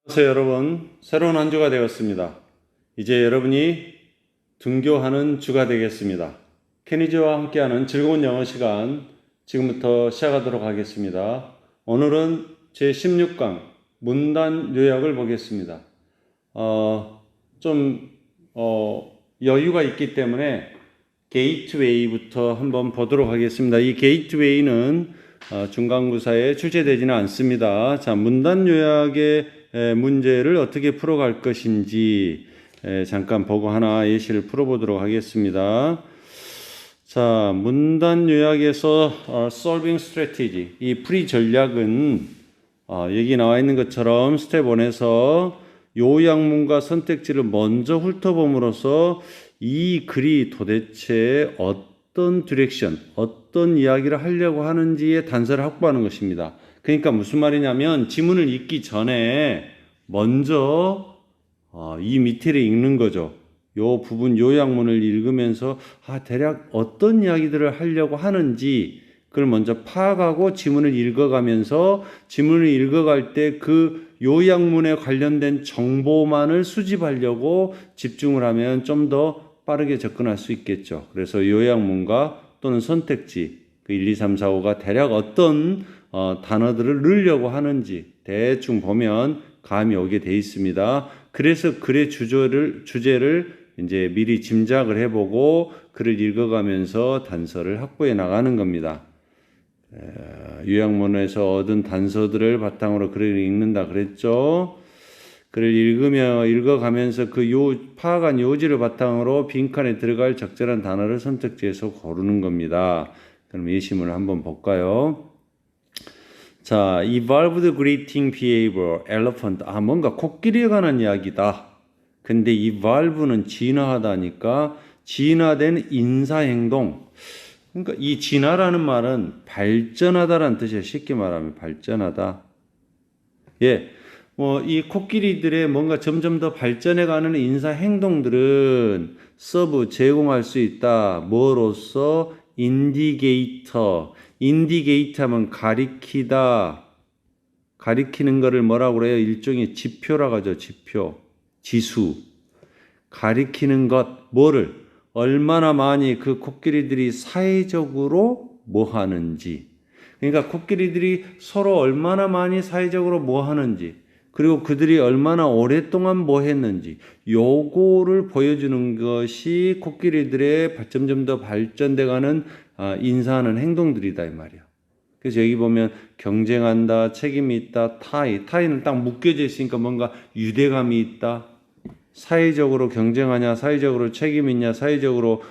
안녕하세요 여러분. 새로운 한 주가 되었습니다. 이제 여러분이 등교하는 주가 되겠습니다. 케니지와 함께하는 즐거운 영어 시간 지금부터 시작하도록 하겠습니다. 오늘은 제16강 문단 요약을 보겠습니다. 좀 여유가 있기 때문에 게이트웨이부터 한번 보도록 하겠습니다. 이 게이트웨이는 중간고사에 출제되지는 않습니다. 자, 문단 요약의 문제를 어떻게 풀어갈 것인지 잠깐 보고 하나 예시를 풀어보도록 하겠습니다. 자, 문단 요약에서 solving strategy, 이 풀이 전략은 여기 나와 있는 것처럼 스텝 1에서 요약문과 선택지를 먼저 훑어봄으로써 이 글이 도대체 어떤 디렉션, 어떤 이야기를 하려고 하는지의 단서를 확보하는 것입니다. 그러니까 무슨 말이냐면 지문을 읽기 전에 먼저 이 밑에를 읽는 거죠. 요 부분 요약문을 읽으면서 대략 어떤 이야기들을 하려고 하는지 그걸 먼저 파악하고 지문을 읽어가면서 지문을 읽어갈 때 그 요약문에 관련된 정보만을 수집하려고 집중을 하면 좀 더 빠르게 접근할 수 있겠죠. 그래서 요약문과 또는 선택지 그 1, 2, 3, 4, 5가 대략 어떤 단어들을 넣으려고 하는지 대충 보면 감이 오게 돼 있습니다. 그래서 글의 주제를 이제 미리 짐작을 해보고 글을 읽어가면서 단서를 확보해 나가는 겁니다. 요약문에서 얻은 단서들을 바탕으로 글을 읽는다 그랬죠. 글을 읽어가면서 그 파악한 요지를 바탕으로 빈칸에 들어갈 적절한 단어를 선택지에서 고르는 겁니다. 그럼 예시문을 한번 볼까요? 자, evolved greeting behavior, elephant. 뭔가 코끼리에 관한 이야기다. 근데 evolve는 진화하다니까 진화된 인사행동. 그러니까 이 진화라는 말은 발전하다라는 뜻이에요. 쉽게 말하면 발전하다. 예. 이 코끼리들의 뭔가 점점 더 발전해가는 인사행동들은 서브 제공할 수 있다. 뭐로써? 인디게이터. 인디게이터 하면 가리키다. 가리키는 거를 뭐라고 그래요? 일종의 지표라고 하죠. 지표. 지수. 가리키는 것. 뭐를? 얼마나 많이 그 코끼리들이 사회적으로 뭐 하는지. 그러니까 코끼리들이 서로 얼마나 많이 사회적으로 뭐 하는지. 그리고 그들이 얼마나 오랫동안 뭐 했는지 요거를 보여주는 것이 코끼리들의 점점 더 발전돼가는 인사하는 행동들이다 이 말이야. 그래서 여기 보면 경쟁한다, 책임이 있다, 타이는 딱 묶여져 있으니까 뭔가 유대감이 있다. 사회적으로 경쟁하냐, 사회적으로 책임 있냐, 사회적으로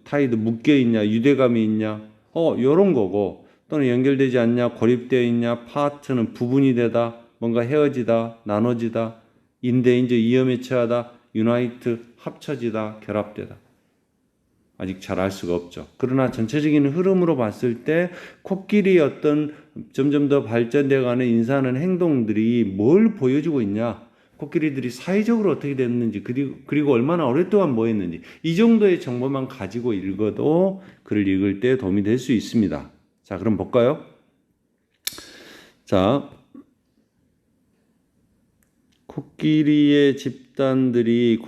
타이도 묶여있냐, 유대감이 있냐, 요런 거고 또는 연결되지 않냐, 고립되어 있냐, 파트는 부분이 되다, 뭔가 헤어지다, 나눠지다, 인대인저 위험에 처하다, 유나이트, 합쳐지다, 결합되다. 아직 잘 알 수가 없죠. 그러나 전체적인 흐름으로 봤을 때 코끼리의 어떤 점점 더 발전되어가는 인사하는 행동들이 뭘 보여주고 있냐? 코끼리들이 사회적으로 어떻게 됐는지 그리고 얼마나 오랫동안 뭐 했는지 이 정도의 정보만 가지고 읽어도 글을 읽을 때 도움이 될 수 있습니다. 자, 그럼 볼까요? 자, 코끼리 집단들이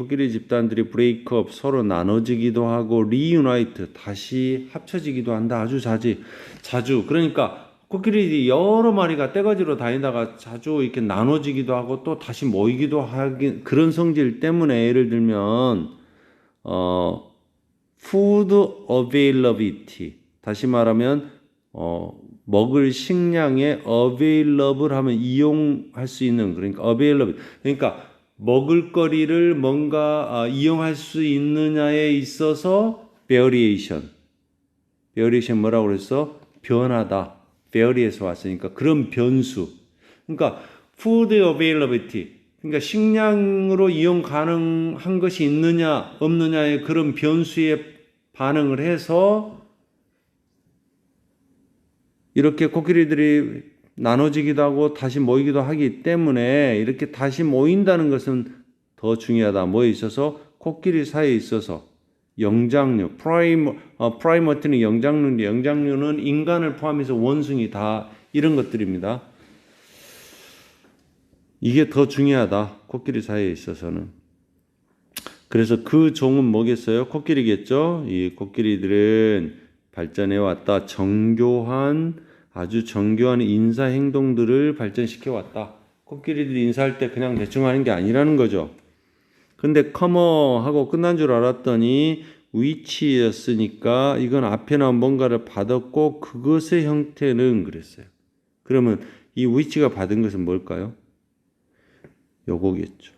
브레이크업 서로 나눠지기도 하고 리유나이트 다시 합쳐지기도 한다. 아주 자주. 그러니까 코끼리들이 여러 마리가 떼거지로 다니다가 자주 이렇게 나눠지기도 하고 또 다시 모이기도 하긴 그런 성질 때문에 예를 들면 food availability 다시 말하면 먹을 식량의 available 하면 이용할 수 있는 그러니까 available 그러니까 먹을거리를 뭔가 이용할 수 있느냐에 있어서 variation 뭐라고 그랬어? 변하다. vary에서 왔으니까 그런 변수. 그러니까 food availability 그러니까 식량으로 이용 가능한 것이 있느냐 없느냐의 그런 변수에 반응을 해서 이렇게 코끼리들이 나눠지기도 하고 다시 모이기도 하기 때문에 이렇게 다시 모인다는 것은 더 중요하다. 뭐에 있어서? 코끼리 사이에 있어서 영장류, 프라이머트는 영장류는 인간을 포함해서 원숭이 다 이런 것들입니다. 이게 더 중요하다. 코끼리 사이에 있어서는. 그래서 그 종은 뭐겠어요? 코끼리겠죠? 이 코끼리들은 발전해 왔다. 아주 정교한 인사 행동들을 발전시켜 왔다. 코끼리들이 인사할 때 그냥 대충 하는 게 아니라는 거죠. 근데 커머 하고 끝난 줄 알았더니 위치였으니까 이건 앞에 나온 뭔가를 받았고 그것의 형태는 그랬어요. 그러면 이 위치가 받은 것은 뭘까요? 요거겠죠.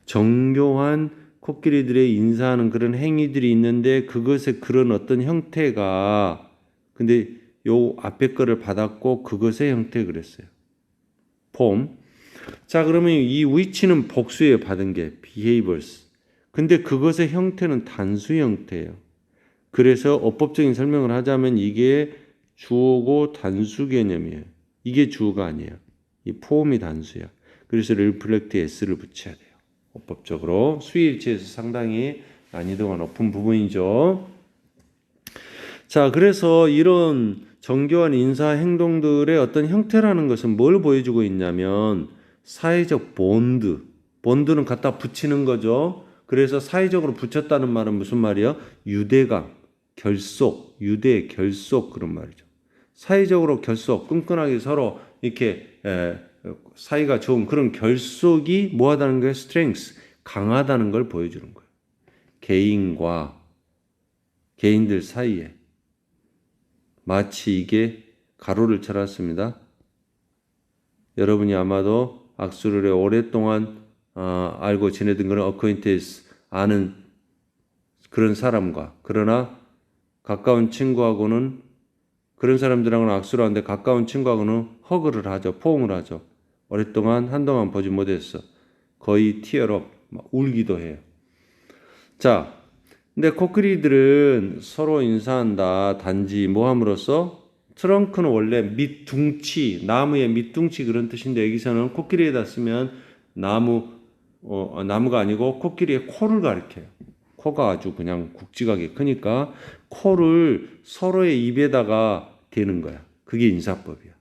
정교한 코끼리들의 인사하는 그런 행위들이 있는데 그것의 그런 어떤 형태가 근데 요 앞에 거를 받았고 그것의 형태 그랬어요. 폼. 자, 그러면 이 위치는 복수에 받은 게 behaviors. 근데 그것의 형태는 단수 형태예요. 그래서 어법적인 설명을 하자면 이게 주어고 단수 개념이에요. 이게 주어가 아니에요. 이 폼이 단수야. 그래서 reflect s를 붙여야 돼요. 어법적으로 수일치에서 상당히 난이도가 높은 부분이죠. 자, 그래서 이런 정교한 인사 행동들의 어떤 형태라는 것은 뭘 보여주고 있냐면 사회적 본드는 갖다 붙이는 거죠. 그래서 사회적으로 붙였다는 말은 무슨 말이야? 유대감, 결속, 유대, 결속 그런 말이죠. 사회적으로 결속, 끈끈하게 서로 이렇게 사이가 좋은 그런 결속이 뭐하다는 거예요? strength, 강하다는 걸 보여주는 거예요. 개인들 사이에 마치 이게 가로를 쳐놨습니다. 여러분이 아마도 악수를 해 오랫동안 알고 지내던 그런 acquaintance 아는 그런 사람과 그러나 가까운 친구하고는 그런 사람들하고는 악수를 하는데 가까운 친구하고는 허그를 하죠. 포옹을 하죠. 오랫동안 한동안 보지 못했어. 거의 티어업 울기도 해요. 자, 근데 코끼리들은 서로 인사한다. 단지 뭐 함으로써 트렁크는 원래 밑둥치, 나무의 밑둥치 그런 뜻인데 여기서는 코끼리에다 쓰면 나무가 아니고 코끼리의 코를 가리켜요. 코가 아주 그냥 굵직하게 크니까 코를 서로의 입에다가 대는 거야. 그게 인사법이야.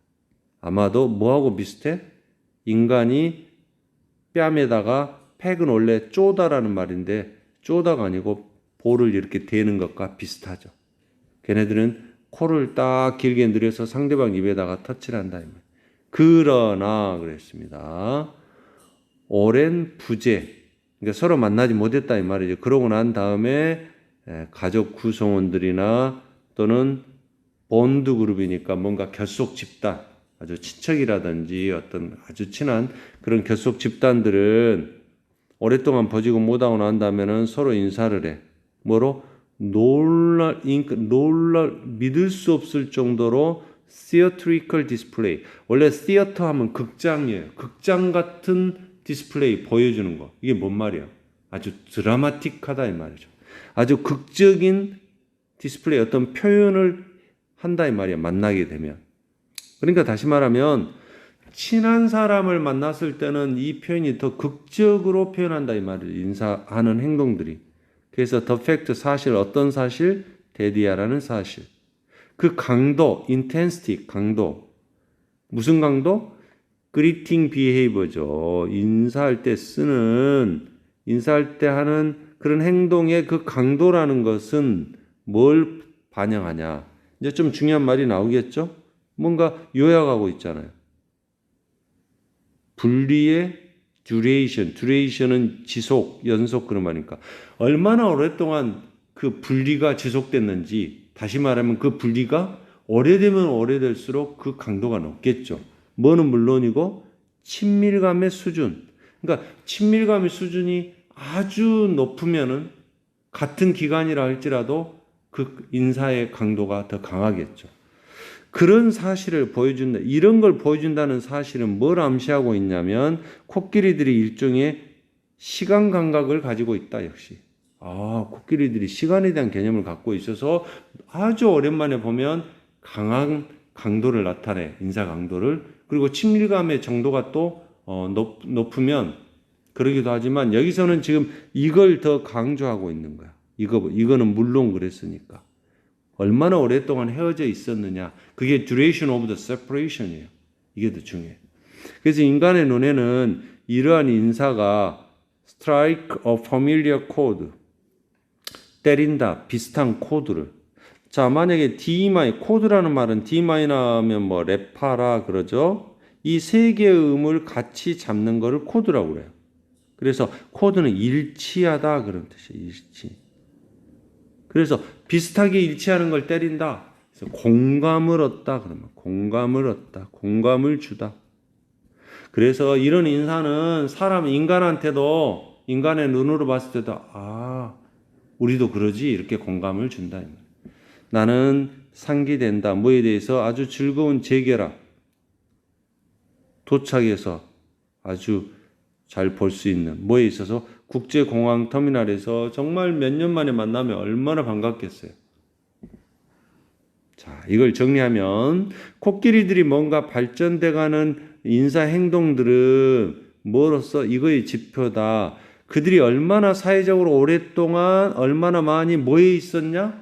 아마도 뭐하고 비슷해? 인간이 뺨에다가 팩은 원래 쪼다라는 말인데 쪼다가 아니고 볼을 이렇게 대는 것과 비슷하죠. 걔네들은 코를 딱 길게 늘려서 상대방 입에다가 터치를 한다. 그러나 그랬습니다. 오랜 부재, 그러니까 서로 만나지 못했다 이 말이죠. 그러고 난 다음에 가족 구성원들이나 또는 본드 그룹이니까 뭔가 결속 집단, 아주 친척이라든지 어떤 아주 친한 그런 결속 집단들은 오랫동안 버지고 못하고 난 다음에는 서로 인사를 해. 뭐로? 믿을 수 없을 정도로 theatrical display. 원래 theater 하면 극장이에요. 극장 같은 디스플레이 보여주는 거. 이게 뭔 말이야? 아주 드라마틱하다 이 말이죠. 아주 극적인 디스플레이 어떤 표현을 한다 이 말이야. 만나게 되면. 그러니까 다시 말하면 친한 사람을 만났을 때는 이 표현이 더 극적으로 표현한다 이 말이에요. 인사하는 행동들이. 그래서 the fact 사실 어떤 사실? 데디아라는 사실. 그 강도, intensity 강도. 무슨 강도? greeting behavior죠. 인사할 때 하는 그런 행동의 그 강도라는 것은 뭘 반영하냐. 이제 좀 중요한 말이 나오겠죠? 뭔가 요약하고 있잖아요. 분리의 duration은 지속, 연속 그런 말이니까 얼마나 오랫동안 그 분리가 지속됐는지 다시 말하면 그 분리가 오래되면 오래될수록 그 강도가 높겠죠. 뭐는 물론이고 친밀감의 수준. 그러니까 친밀감의 수준이 아주 높으면은 같은 기간이라 할지라도 그 인사의 강도가 더 강하겠죠. 그런 사실을 보여준다. 이런 걸 보여준다는 사실은 뭘 암시하고 있냐면 코끼리들이 일종의 시간 감각을 가지고 있다 역시. 코끼리들이 시간에 대한 개념을 갖고 있어서 아주 오랜만에 보면 강한 강도를 나타내. 인사 강도를. 그리고 친밀감의 정도가 또 높으면 그러기도 하지만 여기서는 지금 이걸 더 강조하고 있는 거야. 이거는 물론 그랬으니까. 얼마나 오랫동안 헤어져 있었느냐. 그게 duration of the separation이에요. 이게 더 중요해요. 그래서 인간의 눈에는 이러한 인사가 strike a familiar chord, 때린다, 비슷한 코드를. 자, 만약에 D 마이, 코드라는 말은 D 마이너면 뭐 레파라 그러죠. 이 세 개의 음을 같이 잡는 거를 코드라고 그래요. 그래서 코드는 일치하다 그런 뜻이에요. 일치. 그래서 비슷하게 일치하는 걸 때린다. 그래서 공감을 얻다 그러면 공감을 얻다. 공감을 주다. 그래서 이런 인사는 사람 인간한테도 인간의 눈으로 봤을 때도 아, 우리도 그러지 이렇게 공감을 준다. 나는 상기된다. 뭐에 대해서 아주 즐거운 재결합. 도착해서 아주 잘 볼 수 있는 뭐에 있어서 국제공항 터미널에서 정말 몇 년 만에 만나면 얼마나 반갑겠어요. 자, 이걸 정리하면 코끼리들이 뭔가 발전돼가는 인사 행동들은 뭐로써 이거의 지표다. 그들이 얼마나 사회적으로 오랫동안 얼마나 많이 모여 있었냐?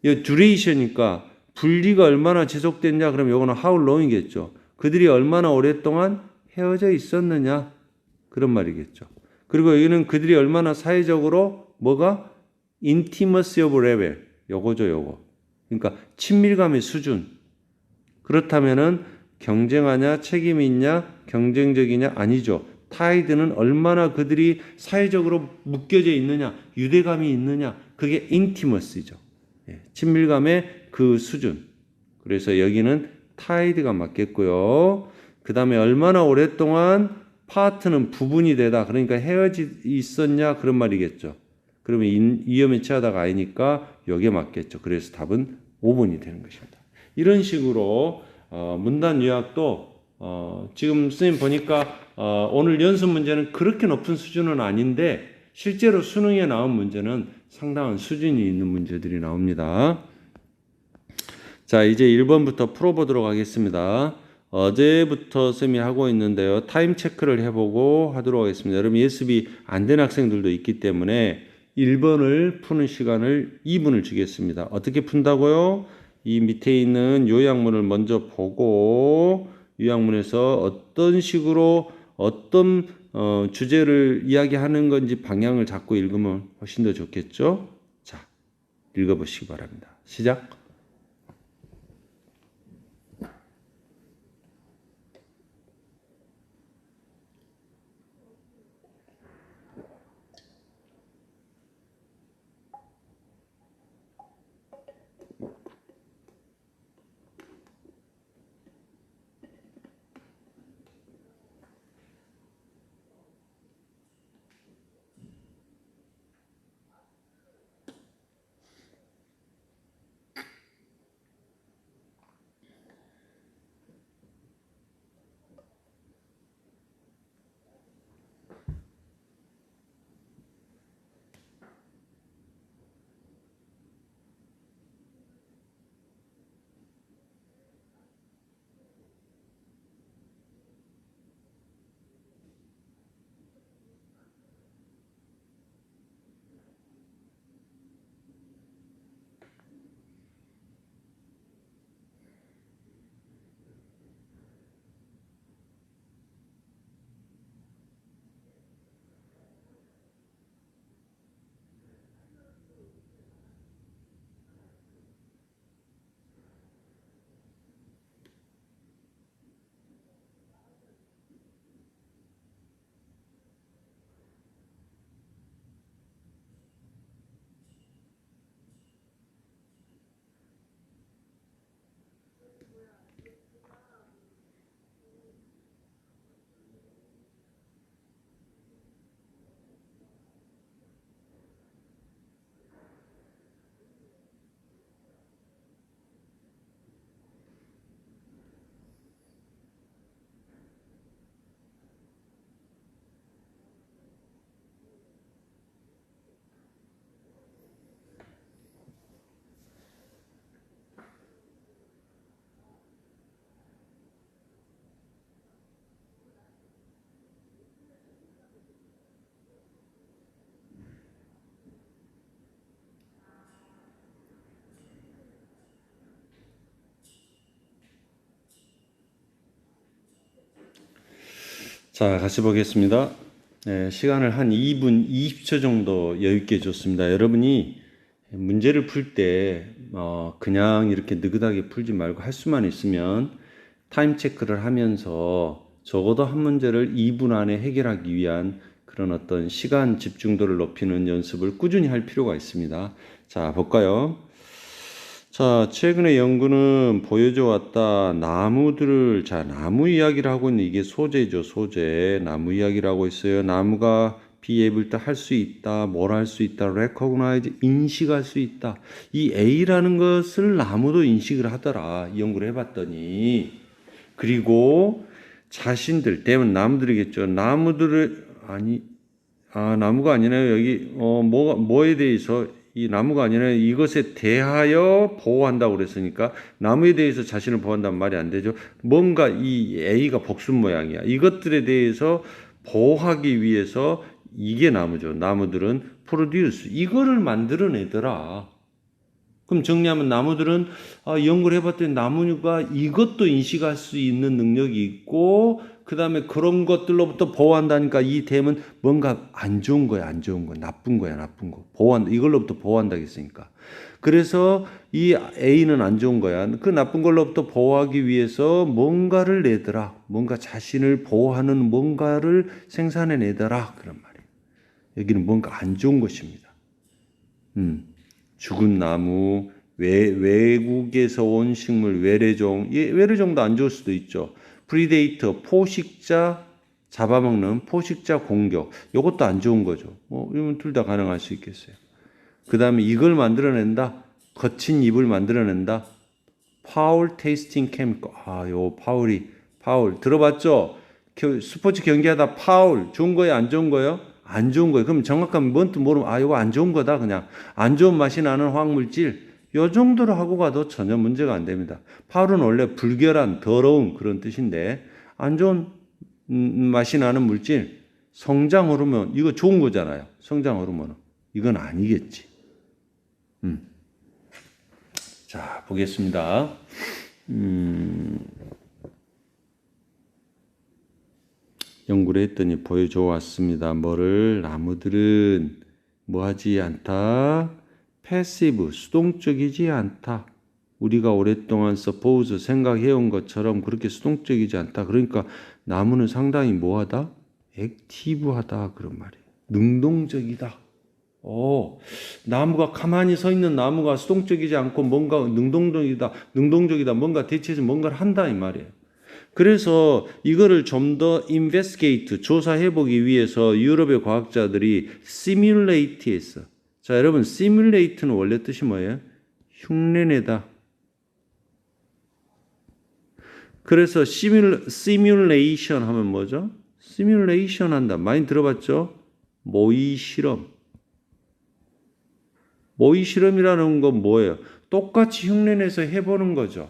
이 듀레이션이니까 분리가 얼마나 지속됐냐? 그럼 이거는 how long이겠죠. 그들이 얼마나 오랫동안 헤어져 있었느냐? 그런 말이겠죠. 그리고 여기는 그들이 얼마나 사회적으로 뭐가 intimacy of level 요거죠, 요거. 그러니까 친밀감의 수준. 그렇다면은 경쟁하냐, 책임이 있냐, 경쟁적이냐 아니죠. 타이드는 얼마나 그들이 사회적으로 묶여져 있느냐, 유대감이 있느냐, 그게 intimacy죠. 친밀감의 그 수준. 그래서 여기는 타이드가 맞겠고요. 그 다음에 얼마나 오랫동안 파트는 부분이 되다. 그러니까 헤어져 있었냐 그런 말이겠죠. 그러면 위험에 처하다가 아니니까 여기에 맞겠죠. 그래서 답은 5번이 되는 것입니다. 이런 식으로 문단 요약도 지금 선생님 보니까 오늘 연습 문제는 그렇게 높은 수준은 아닌데 실제로 수능에 나온 문제는 상당한 수준이 있는 문제들이 나옵니다. 자, 이제 1번부터 풀어보도록 하겠습니다. 어제부터 쌤이 하고 있는데요. 타임 체크를 해보고 하도록 하겠습니다. 여러분 예습이 안 된 학생들도 있기 때문에 1번을 푸는 시간을 2분을 주겠습니다. 어떻게 푼다고요? 이 밑에 있는 요약문을 먼저 보고 요약문에서 어떤 식으로 어떤 주제를 이야기하는 건지 방향을 잡고 읽으면 훨씬 더 좋겠죠? 자, 읽어보시기 바랍니다. 시작! 자, 같이 보겠습니다. 시간을 한 2분 20초 정도 여유 있게 줬습니다. 여러분이 문제를 풀 때 그냥 이렇게 느긋하게 풀지 말고 할 수만 있으면 타임 체크를 하면서 적어도 한 문제를 2분 안에 해결하기 위한 그런 어떤 시간 집중도를 높이는 연습을 꾸준히 할 필요가 있습니다. 자, 볼까요? 자, 최근에 연구는 보여줘 왔다. 나무들을, 자, 나무 이야기를 하고 있는 이게 소재죠, 소재. 나무 이야기를 하고 있어요. 나무가 be able to 할 수 있다, 뭘 할 수 있다, recognize, 인식할 수 있다. 이 A라는 것을 나무도 인식을 하더라. 이 연구를 해봤더니. 그리고 자신들, 때문에 나무들이겠죠. 나무들을, 나무가 아니네요. 여기, 뭐에 대해서 이 나무가 아니라 이것에 대하여 보호한다고 그랬으니까 나무에 대해서 자신을 보호한다는 말이 안 되죠. 뭔가 이 A가 복순 모양이야. 이것들에 대해서 보호하기 위해서 이게 나무죠. 나무들은 produce 이거를 만들어내더라. 그럼 정리하면 나무들은 연구를 해봤더니 나무가 이것도 인식할 수 있는 능력이 있고 그 다음에 그런 것들로부터 보호한다니까 이 댐은 뭔가 안 좋은 거야, 안 좋은 거, 나쁜 거야, 나쁜 거. 보호한다, 이걸로부터 보호한다고 했으니까. 그래서 이 A는 안 좋은 거야. 그 나쁜 걸로부터 보호하기 위해서 뭔가를 내더라. 뭔가 자신을 보호하는 뭔가를 생산해내더라. 그런 말이에요. 여기는 뭔가 안 좋은 것입니다. 죽은 나무, 외국에서 온 식물, 외래종, 외래종도 안 좋을 수도 있죠. 프리데이터, 포식자, 잡아먹는 포식자 공격, 이것도 안 좋은 거죠. 이러면 둘 다 가능할 수 있겠어요. 그 다음에 이걸 만들어낸다, 거친 잎을 만들어낸다, 파울 테이스팅 케미컬. 요 파울 들어봤죠? 스포츠 경기하다 파울 좋은 거예요, 안 좋은 거예요? 안 좋은 거예요. 그럼 정확한 뭔 뜻 모르면 이거 안 좋은 거다. 그냥 안 좋은 맛이 나는 화학물질 요 정도로 하고 가도 전혀 문제가 안 됩니다. 파울은 원래 불결한 더러운 그런 뜻인데 안 좋은 맛이 나는 물질 성장 호르몬 이거 좋은 거잖아요. 성장 호르몬은 이건 아니겠지. 자, 보겠습니다. 연구를 했더니 보여줘 왔습니다. 뭐를? 나무들은 뭐하지 않다? 패시브, 수동적이지 않다. 우리가 오랫동안 suppose, 생각해온 것처럼 그렇게 수동적이지 않다. 그러니까 나무는 상당히 뭐하다? 액티브하다. 그런 말이에요. 능동적이다. 나무가 가만히 서 있는 나무가 수동적이지 않고 뭔가 능동적이다. 뭔가 대체해서 뭔가를 한다. 이 말이에요. 그래서 이거를 좀 더 investigate, 조사해보기 위해서 유럽의 과학자들이 simulate 했어. 자, 여러분, simulate는 원래 뜻이 뭐예요? 흉내내다. 그래서 simulation 하면 뭐죠? simulation 한다. 많이 들어봤죠? 모의 실험. 모의 실험이라는 건 뭐예요? 똑같이 흉내내서 해보는 거죠.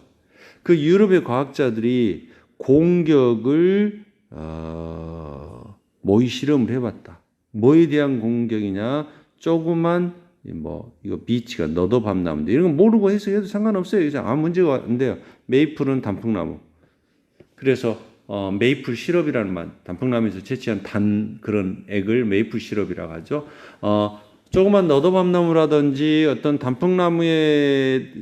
그 유럽의 과학자들이 공격을 모의 실험을 해봤다. 뭐에 대한 공격이냐? 조그만 이거 비치가 너도 밤나무인데 이런 거 모르고 해석해도 상관없어요. 그냥 아무 문제가 안 돼요. 메이플은 단풍나무. 그래서 메이플 시럽이라는 말, 단풍나무에서 채취한 그런 액을 메이플 시럽이라고 하죠. 조그만 너도 밤나무라든지 어떤 단풍나무에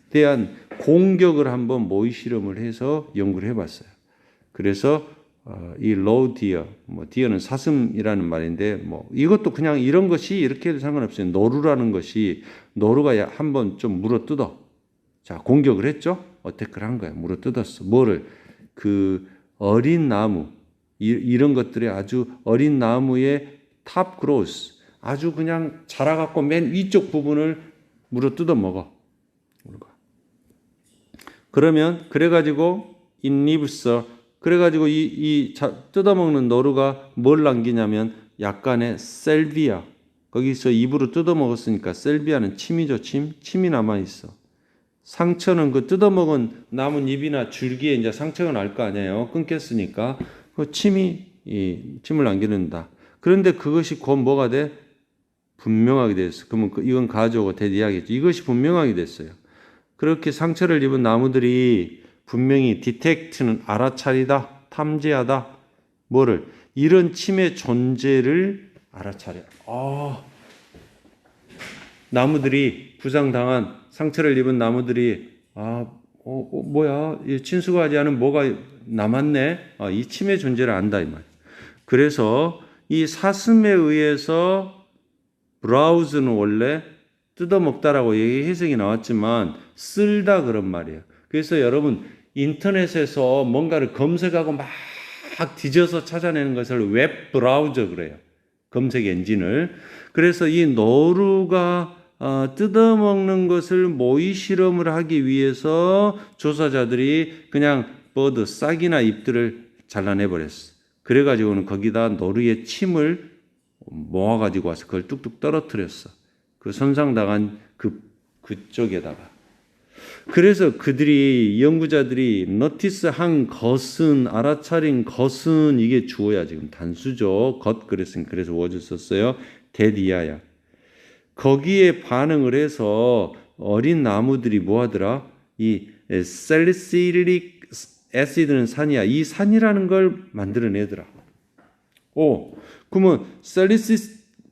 대한 공격을 한번 모의 실험을 해서 연구를 해봤어요. 그래서 이 로우 디어, 디어는 사슴이라는 말인데 이것도 그냥 이런 것이 이렇게 해도 상관없어요. 노루라는 것이 노루가 한번 좀 물어뜯어. 자, 공격을 했죠. 어택을 한 거야. 물어뜯었어. 뭐를? 그 어린 나무 이런 것들이 아주 어린 나무의 탑 그로스 아주 그냥 자라갖고 맨 위쪽 부분을 물어뜯어 먹어. 그러면 그래가지고 인리브서 그래가지고 이 뜯어먹는 노루가 뭘 남기냐면 약간의 셀비아 거기서 입으로 뜯어먹었으니까 셀비아는 침이죠. 침이 남아있어. 상처는 그 뜯어먹은 나뭇잎이나 줄기에 이제 상처가 날 거 아니에요. 끊겼으니까 그 침을 남기는다. 그런데 그것이 곧 뭐가 돼? 분명하게 됐어. 그러면 이건 가져오고 대디하겠죠. 이것이 분명하게 됐어요. 그렇게 상처를 입은 나무들이 분명히 디텍트는 알아차리다, 탐지하다. 뭐를? 이런 침의 존재를 알아차려. 나무들이 부상당한 상처를 입은 나무들이 뭐야? 친수가하지 않은 뭐가 남았네. 이 침의 존재를 안다 이 말. 그래서 이 사슴에 의해서 브라우즈는 원래 뜯어먹다라고 해석이 나왔지만 쓸다 그런 말이에요. 그래서 여러분 인터넷에서 뭔가를 검색하고 막 뒤져서 찾아내는 것을 웹 브라우저 그래요. 검색 엔진을. 그래서 이 노루가 뜯어먹는 것을 모의 실험을 하기 위해서 조사자들이 그냥 버드 싹이나 잎들을 잘라내버렸어. 그래가지고는 거기다 노루의 침을 모아가지고 와서 그걸 뚝뚝 떨어뜨렸어. 그 손상당한 그쪽에다가. 그래서 그들이 연구자들이 노티스한 것은 알아차린 것은 이게 주어야 지금 단수죠. 것 그랬으니까 그래서 워즈 썼어요. 데디아야. 거기에 반응을 해서 어린 나무들이 뭐하더라? 이 셀리실릭 애시드는 산이야. 이 산이라는 걸 만들어내더라. 그러면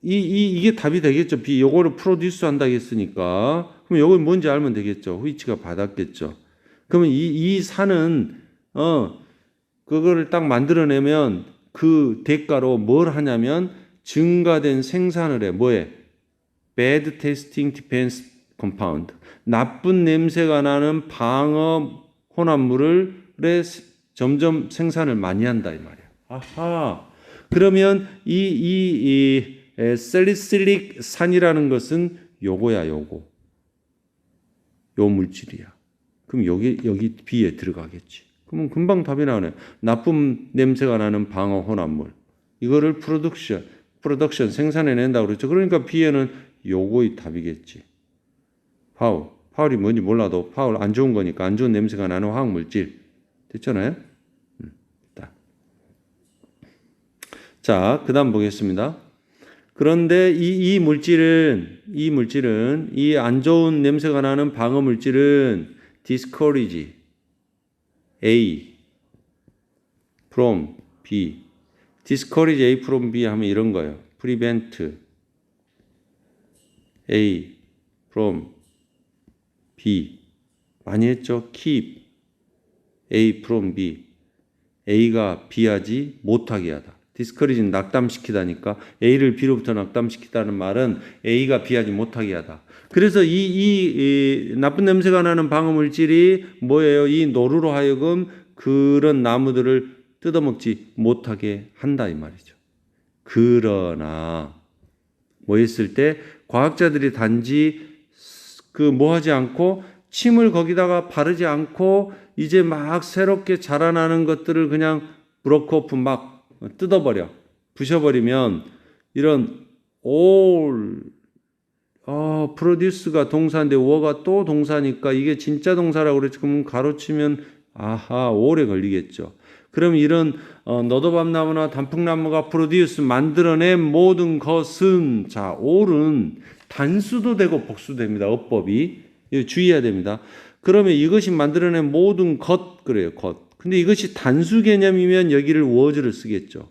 이게 답이 되겠죠. 요거를 프로듀스 한다 했으니까. 그럼 요거 뭔지 알면 되겠죠. 후이치가 받았겠죠. 그러면 이 산은 그거를 딱 만들어내면 그 대가로 뭘 하냐면 증가된 생산을 해. 뭐해? Bad tasting defense compound. 나쁜 냄새가 나는 방어 혼합물을 점점 생산을 많이 한다 이 말이야. 아하. 그러면 이 셀리실릭 산이라는 것은 요거야, 요거. 요 물질이야. 그럼 여기 B에 들어가겠지. 그러면 금방 답이 나오네. 나쁜 냄새가 나는 방어 혼합물. 이거를 프로덕션 생산해낸다고 그랬죠. 그러니까 B에는 요거의 답이겠지. 파울이 뭔지 몰라도 파울 안 좋은 거니까 안 좋은 냄새가 나는 화학물질. 됐잖아요? 자, 그 다음 보겠습니다. 그런데 이 물질은 이 안 좋은 냄새가 나는 방어 물질은 discourage A from B. discourage A from B 하면 이런 거예요. prevent A from B. 많이 했죠? keep A from B. A가 B하지 못하게 하다. 디스커리지는 낙담시키다니까 A를 B로부터 낙담시키다는 말은 A가 B하지 못하게 하다. 그래서 이 나쁜 냄새가 나는 방어물질이 뭐예요? 이 노루로 하여금 그런 나무들을 뜯어먹지 못하게 한다 이 말이죠. 그러나 뭐 했을 때 과학자들이 단지 뭐 하지 않고 침을 거기다가 바르지 않고 이제 막 새롭게 자라나는 것들을 그냥 브로커프 막 뜯어버려 부셔버리면 이런 프로듀스가 동사인데 워가 또 동사니까 이게 진짜 동사라고 그랬지. 그러면 가로치면 오래 걸리겠죠. 그럼 이런 너도밤나무나 단풍나무가 프로듀스 만들어낸 모든 것은 올은 단수도 되고 복수도 됩니다. 어법이 주의해야 됩니다. 그러면 이것이 만들어낸 모든 것 그래요. 것. 근데 이것이 단수 개념이면 여기를 was를 쓰겠죠.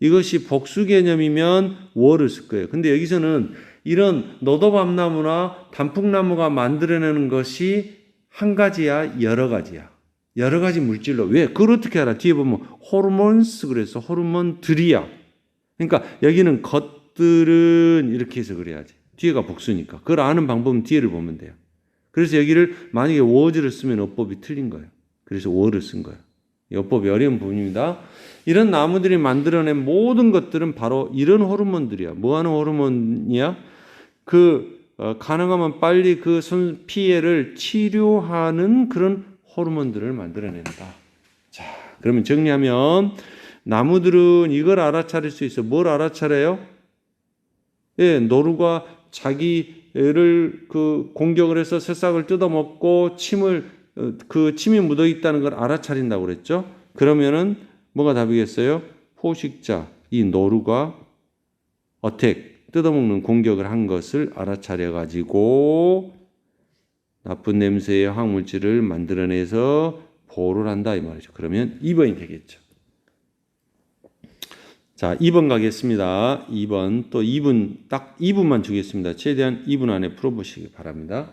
이것이 복수 개념이면 were를 쓸 거예요. 근데 여기서는 이런 너도밤나무나 단풍나무가 만들어내는 것이 한 가지야, 여러 가지야. 여러 가지 물질로. 왜? 그걸 어떻게 알아? 뒤에 보면 호르몬스 그래서 호르몬들이야. 그러니까 여기는 것들은 이렇게 해서 그래야지. 뒤에가 복수니까. 그걸 아는 방법은 뒤에를 보면 돼요. 그래서 여기를 만약에 was를 쓰면 어법이 틀린 거예요. 그래서 were를 쓴 거예요. 어법이 어려운 부분입니다. 이런 나무들이 만들어낸 모든 것들은 바로 이런 호르몬들이야. 뭐 하는 호르몬이야? 가능하면 빨리 그 피해를 치료하는 그런 호르몬들을 만들어낸다. 자, 그러면 정리하면 나무들은 이걸 알아차릴 수 있어. 뭘 알아차려요? 노루가 자기를 공격을 해서 새싹을 뜯어먹고 침이 묻어 있다는 걸 알아차린다고 그랬죠. 그러면은 뭐가 답이겠어요? 포식자, 이 노루가 뜯어먹는 공격을 한 것을 알아차려 가지고 나쁜 냄새의 화학물질을 만들어내서 보호를 한다 이 말이죠. 그러면 2번이 되겠죠. 자, 2번 가겠습니다. 2번 또 2분 딱 2분만 주겠습니다. 최대한 2분 안에 풀어보시기 바랍니다.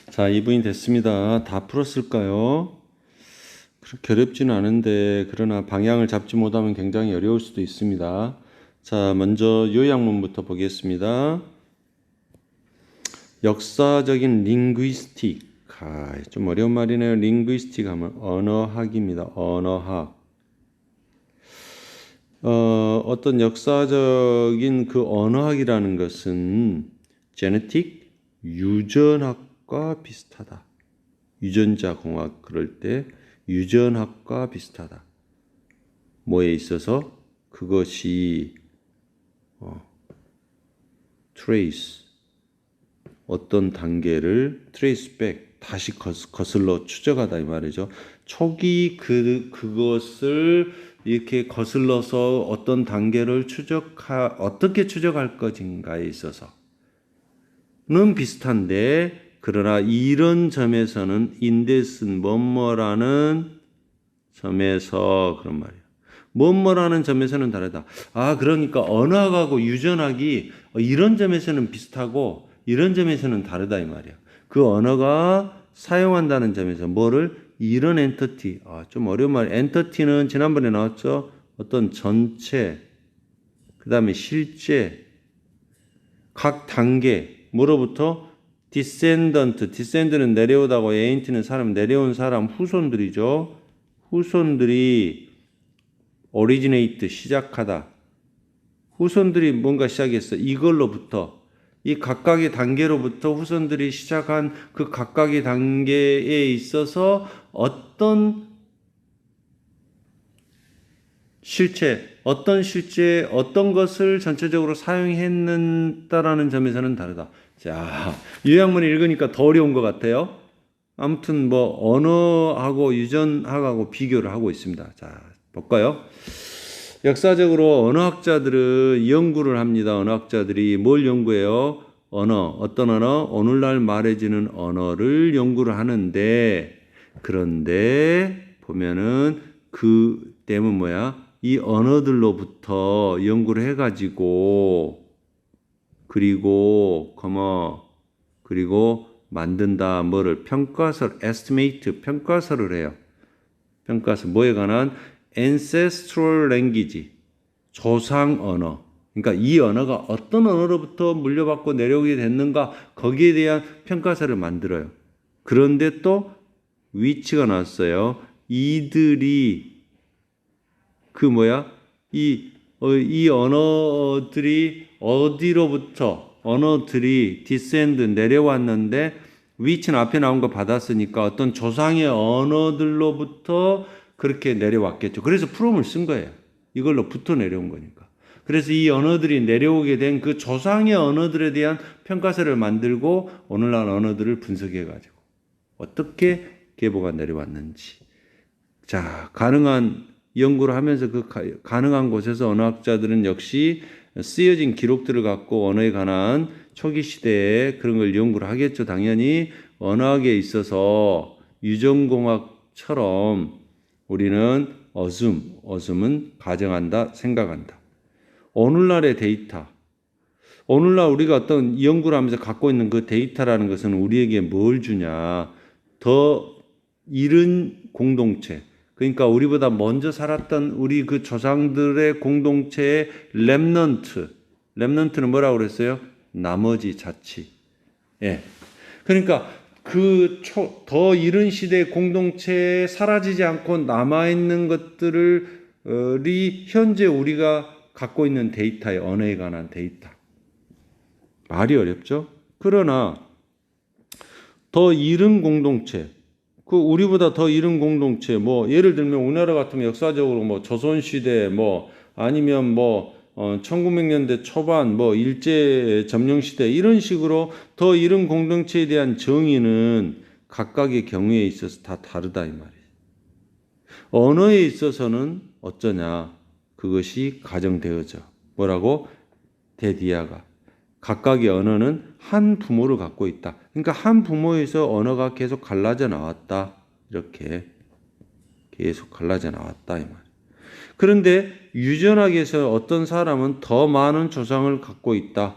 자, 2분이 됐습니다. 다 풀었을까요? 그렇게 어렵지는 않은데 그러나 방향을 잡지 못하면 굉장히 어려울 수도 있습니다. 자, 먼저 요약문부터 보겠습니다. 역사적인 링귀스틱. 좀 어려운 말이네요. 링귀스틱 하면 언어학입니다. 언어학. 어떤 역사적인 그 언어학이라는 것은 제네틱 유전학과 비슷하다. 유전자 공학 그럴 때 유전학과 비슷하다. 뭐에 있어서 그것이 트레이스 어떤 단계를 트레이스 백 다시 거슬러 추적하다 이 말이죠. 초기 그것을 이렇게 거슬러서 어떤 단계를 어떻게 추적할 것인가에 있어서는 비슷한데 그러나 이런 점에서는 인데스는 뭐뭐라는 점에서 그런 말이에요. 뭐뭐라는 점에서는 다르다. 그러니까 언어학하고 유전학이 이런 점에서는 비슷하고 이런 점에서는 다르다 이 말이야. 그 언어가 사용한다는 점에서 뭐를 이런 엔터티, 좀 어려운 말. 엔터티는 지난번에 나왔죠. 어떤 전체, 그 다음에 실제, 각 단계, 뭐로부터 디센드는 내려오다고 에인트는 사람, 내려온 사람 후손들이죠. 후손들이 오리지네이트 시작하다. 후손들이 뭔가 시작했어. 이걸로부터 이 각각의 단계로부터 후손들이 시작한 그 각각의 단계에 있어서 어떤 어떤 것을 전체적으로 사용했는다라는 점에서는 다르다. 자, 요약문을 읽으니까 더 어려운 것 같아요. 아무튼 뭐 언어하고 유전학하고 비교를 하고 있습니다. 자, 볼까요? 역사적으로 언어학자들은 연구를 합니다. 언어학자들이 뭘 연구해요? 어떤 언어? 오늘날 말해지는 언어를 연구를 하는데 그런데 보면은 그 때문에 뭐야? 이 언어들로부터 연구를 해가지고 그리고 만든다. 뭐를? 평가설, estimate, 평가설을 해요. 평가설, 뭐에 관한? ancestral language, 조상 언어. 그러니까 이 언어가 어떤 언어로부터 물려받고 내려오게 됐는가, 거기에 대한 평가설을 만들어요. 그런데 또 which가 나왔어요. 이들이 이 언어들이 어디로부터 언어들이 descend 내려왔는데 which는 앞에 나온 거 받았으니까 어떤 조상의 언어들로부터 그렇게 내려왔겠죠. 그래서 from을 쓴 거예요. 이걸로 부터 내려온 거니까. 그래서 이 언어들이 내려오게 된 그 조상의 언어들에 대한 평가서를 만들고 오늘날 언어들을 분석해가지고 어떻게 계보가 내려왔는지. 자, 가능한 연구를 하면서 그 가능한 곳에서 언어학자들은 역시 쓰여진 기록들을 갖고 언어에 관한 초기 시대에 그런 걸 연구를 하겠죠. 당연히 언어학에 있어서 유전공학처럼 우리는 어슴은 가정한다, 생각한다. 오늘날의 데이터, 오늘날 우리가 어떤 연구를 하면서 갖고 있는 그 데이터라는 것은 우리에게 뭘 주냐? 더 이른 공동체, 그러니까 우리보다 먼저 살았던 우리 그 조상들의 공동체의 렘넌트는 뭐라고 그랬어요? 나머지 자치. 예. 그러니까 더 이른 시대의 공동체에 사라지지 않고 남아있는 것들이 현재 우리가 갖고 있는 데이터의 언어에 관한 데이터. 말이 어렵죠? 그러나 더 이른 공동체, 우리보다 더 이른 공동체, 예를 들면 우리나라 같으면 역사적으로 조선시대, 아니면 1900년대 초반, 일제 점령시대, 이런 식으로 더 이른 공동체에 대한 정의는 각각의 경우에 있어서 다 다르다, 이 말이에요. 언어에 있어서는 어쩌냐? 그것이 가정되어져. 뭐라고? 데디아가. 각각의 언어는 한 부모를 갖고 있다. 그러니까 한 부모에서 언어가 계속 갈라져 나왔다. 이렇게 계속 갈라져 나왔다. 이 말. 그런데 유전학에서 어떤 사람은 더 많은 조상을 갖고 있다.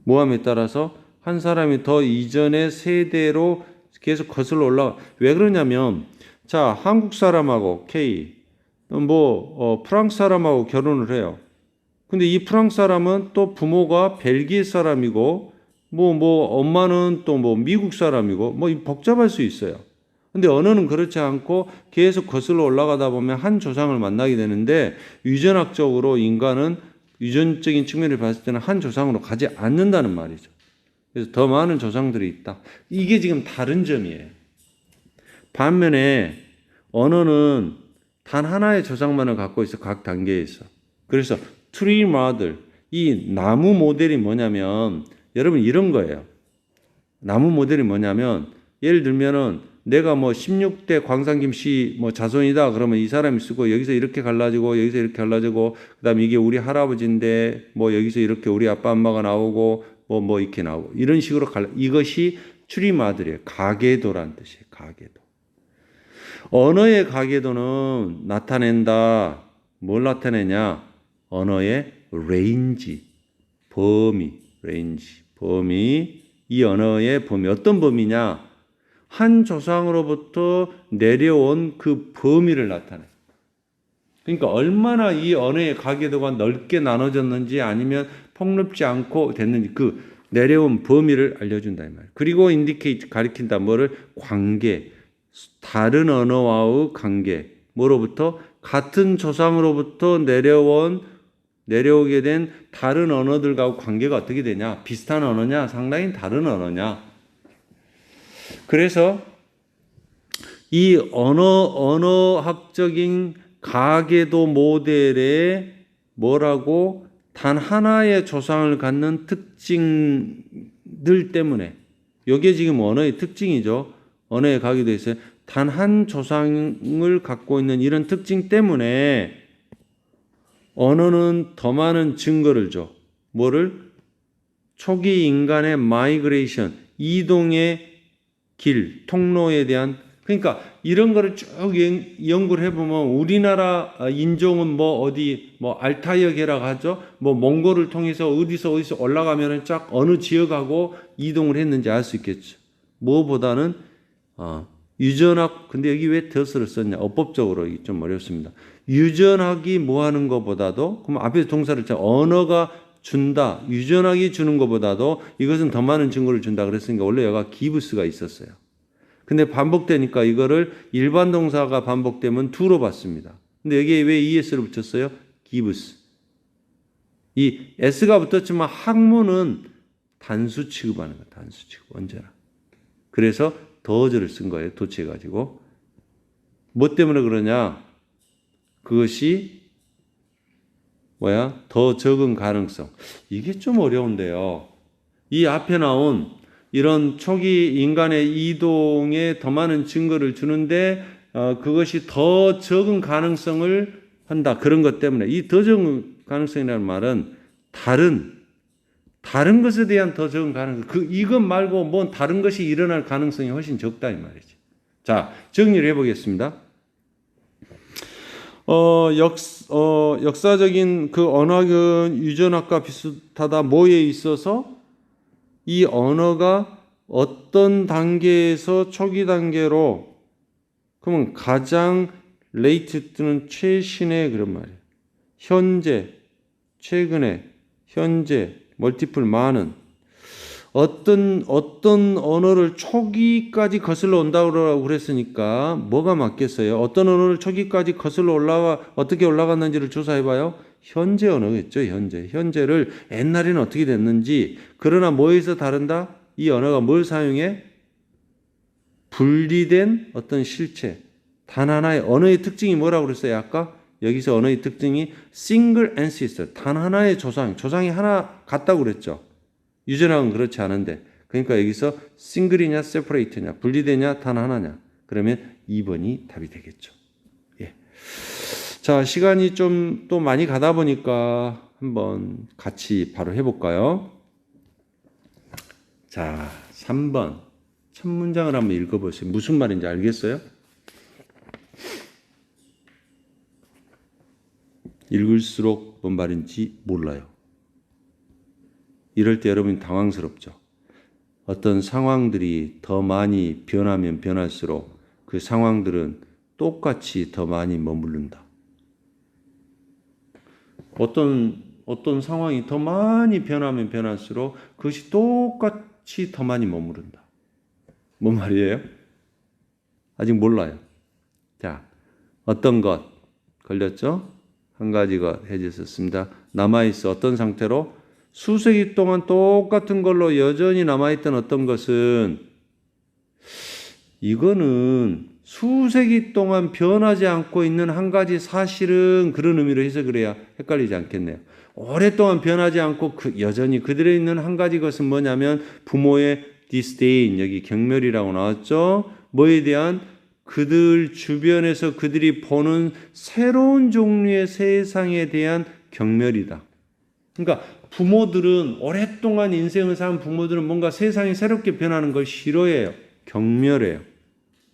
모함에 따라서 한 사람이 더 이전의 세대로 계속 거슬러 올라가. 왜 그러냐면, 자, 한국 사람하고 K, 프랑스 사람하고 결혼을 해요. 근데 이 프랑스 사람은 또 부모가 벨기에 사람이고, 엄마는 또 미국 사람이고, 복잡할 수 있어요. 근데 언어는 그렇지 않고 계속 거슬러 올라가다 보면 한 조상을 만나게 되는데, 유전학적으로 인간은 유전적인 측면을 봤을 때는 한 조상으로 가지 않는다는 말이죠. 그래서 더 많은 조상들이 있다. 이게 지금 다른 점이에요. 반면에 언어는 단 하나의 조상만을 갖고 있어, 각 단계에서. 그래서 트리 모델, 이 나무 모델이 뭐냐면, 여러분 이런 거예요. 나무 모델이 뭐냐면, 예를 들면은 내가 16대 광산김씨 자손이다 그러면 이 사람이 쓰고 여기서 이렇게 갈라지고 여기서 이렇게 갈라지고 그다음에 이게 우리 할아버지인데 여기서 이렇게 우리 아빠 엄마가 나오고 이렇게 나오고 이런 식으로 이것이 트리 모델이에요. 가계도란 뜻이에요. 가계도. 언어의 가계도는 나타낸다. 뭘 나타내냐? 언어의 레인지, 범위, 이 언어의 범위, 어떤 범위냐? 한 조상으로부터 내려온 그 범위를 나타내. 그러니까 얼마나 이 언어의 가계도가 넓게 나눠졌는지 아니면 폭넓지 않고 됐는지 그 내려온 범위를 알려준다 이 말이에요. 그리고 indicate, 가리킨다. 뭐를? 관계. 다른 언어와의 관계. 뭐로부터? 같은 조상으로부터 내려오게 된 다른 언어들과 관계가 어떻게 되냐? 비슷한 언어냐? 상당히 다른 언어냐? 그래서 이 언어학적인 가계도 모델에 뭐라고? 단 하나의 조상을 갖는 특징들 때문에, 이게 지금 언어의 특징이죠. 언어의 가계도에 있어요. 단 한 조상을 갖고 있는 이런 특징 때문에 언어는 더 많은 증거를 줘. 뭐를? 초기 인간의 마이그레이션, 이동의 길, 통로에 대한, 그러니까 이런 거를 쭉 연구를 해보면 우리나라 인종은 알타이어계라고 하죠. 몽골을 통해서 어디서 올라가면은 쫙 어느 지역하고 이동을 했는지 알 수 있겠죠. 무엇보다는 유전학, 근데 여기 왜 더스를 썼냐? 어법적으로 좀 어렵습니다. 유전학이 뭐 하는 것보다도, 그럼 앞에서 동사를 언어가 준다, 유전학이 주는 것보다도 이것은 더 많은 증거를 준다 그랬으니까 원래 여기가 기브스가 있었어요. 근데 반복되니까 이거를 일반 동사가 반복되면 do로 받습니다. 근데 여기에 왜 es를 붙였어요? gives. 이 s가 붙었지만 학문은 단수 취급하는 거예요. 단수 취급 언제나. 그래서 더즈를 쓴 거예요. 도치해가지고. 뭐 때문에 그러냐? 그것이 더 적은 가능성. 이게 좀 어려운데요. 이 앞에 나온 이런 초기 인간의 이동에 더 많은 증거를 주는데 그것이 더 적은 가능성을 한다. 그런 것 때문에 이 더 적은 가능성이라는 말은 다른 것에 대한 더 적은 가능성. 이것 말고 뭔 다른 것이 일어날 가능성이 훨씬 적다 이 말이지. 자, 정리를 해보겠습니다. 역사적인 그 언어학은 유전학과 비슷하다. 뭐에 있어서 이 언어가 어떤 단계에서 초기 단계로 그러면 가장 레이트는 최신의 그런 말이에요. 현재, 최근에, 현재, 멀티플 많은 어떤 언어를 초기까지 거슬러 온다고 그랬으니까 뭐가 맞겠어요? 어떤 언어를 초기까지 거슬러 어떻게 올라갔는지를 조사해봐요. 현재 언어겠죠. 현재를 옛날에는 어떻게 됐는지. 그러나 뭐에서 다른다? 이 언어가 뭘 사용해? 분리된 어떤 실체. 단 하나의 언어의 특징이 뭐라고 그랬어요? 아까 여기서 언어의 특징이 single ancestor. 단 하나의 조상이 하나 같다고 그랬죠. 유전학은 그렇지 않은데. 그러니까 여기서 싱글이냐 세퍼레이트냐 분리되냐 단 하나냐. 그러면 2번이 답이 되겠죠. 예. 자, 시간이 좀 또 많이 가다 보니까 한번 같이 바로 해볼까요? 자, 3번 첫 문장을 한번 읽어보세요. 무슨 말인지 알겠어요? 읽을수록 뭔 말인지 몰라요. 이럴 때 여러분이 당황스럽죠. 어떤 상황들이 더 많이 변하면 변할수록 그 상황들은 똑같이 더 많이 머무른다. 어떤 상황이 더 많이 변하면 변할수록 그것이 똑같이 더 많이 머무른다. 뭔 말이에요? 아직 몰라요. 자, 어떤 것 걸렸죠? 한 가지 것 해주셨습니다. 남아있어. 어떤 상태로? 수세기 동안 똑같은 걸로 여전히 남아있던 어떤 것은 이거는 수세기 동안 변하지 않고 있는 한 가지 사실은 그런 의미로 해석을 해야 헷갈리지 않겠네요. 오랫동안 변하지 않고 여전히 그들에 있는 한 가지 것은 뭐냐면 부모의 disdain, 여기 경멸이라고 나왔죠. 뭐에 대한? 그들 주변에서 그들이 보는 새로운 종류의 세상에 대한 경멸이다. 그러니까 부모들은 오랫동안 인생을 산 부모들은 뭔가 세상이 새롭게 변하는 걸 싫어해요. 경멸해요.